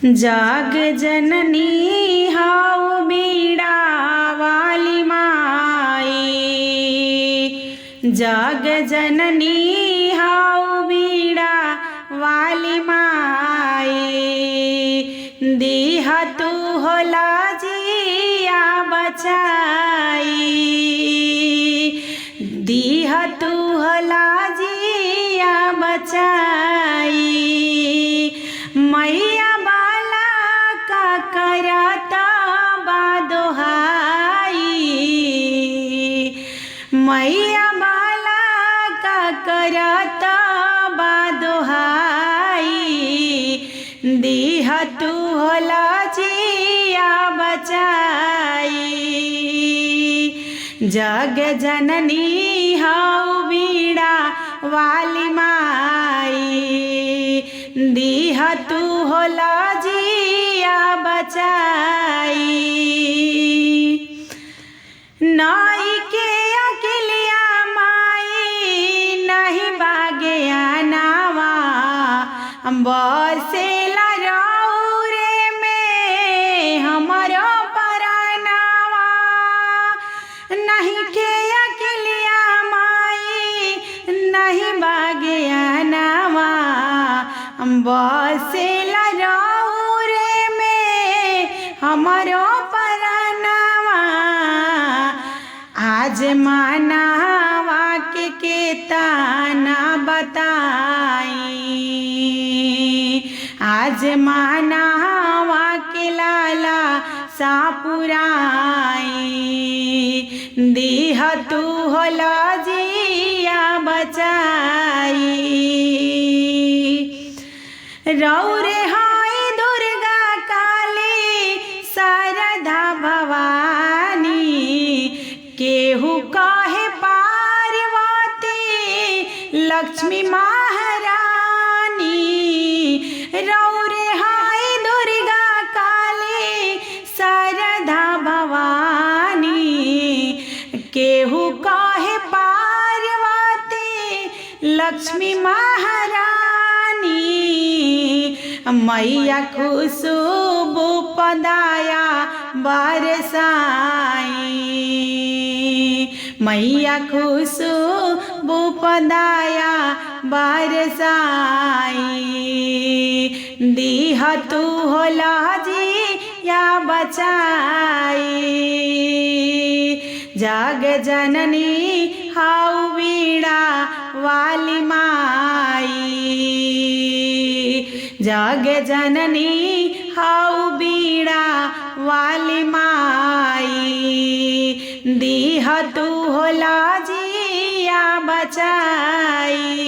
जाग जननी हाउ बीड़ा वाली माई। जाग जननी हाउ बीड़ा वाली माई। दीहा तू होला जिया बचाई। दीहा तू होला जिया बचाई। मैया बाला का करता बादोहाई। मैया बाला का करता बादोहाई। दीहा तू होला जिया बचाई। जग जननी हाउ बीड़ा वाली माई। दीहा तू होला जिया बचाई। नाई के अकेलिया माई नहीं बागे आनावा। बसेला रौरे में हमारो परानावा। नहीं के अकेलिया माई नहीं बागे आनावा। बसेला रौरे में हमारो परानावा। आज मानावा के ताना बताई। आज मानावा के लाला सापुराई। दीहा तू होला जिया बचाई। रौरे हाय दुर्गा काली शारदा भवानी। केहू काहे पार्वती लक्ष्मी महारानी। रौरे हाय दुर्गा काली शारदा भवानी। केहू काहे पार्वती लक्ष्मी महारानी। मैया खुशबू पदाया बरसाई। मैया खुशबू पदाया बरसाई। दीहा तू होला जिया बचाई। जाग जननी हाउ बीड़ा वाली माई। जाग जननी हाउ बीड़ा वाली माई। दीहा तू होला जिया बचाई।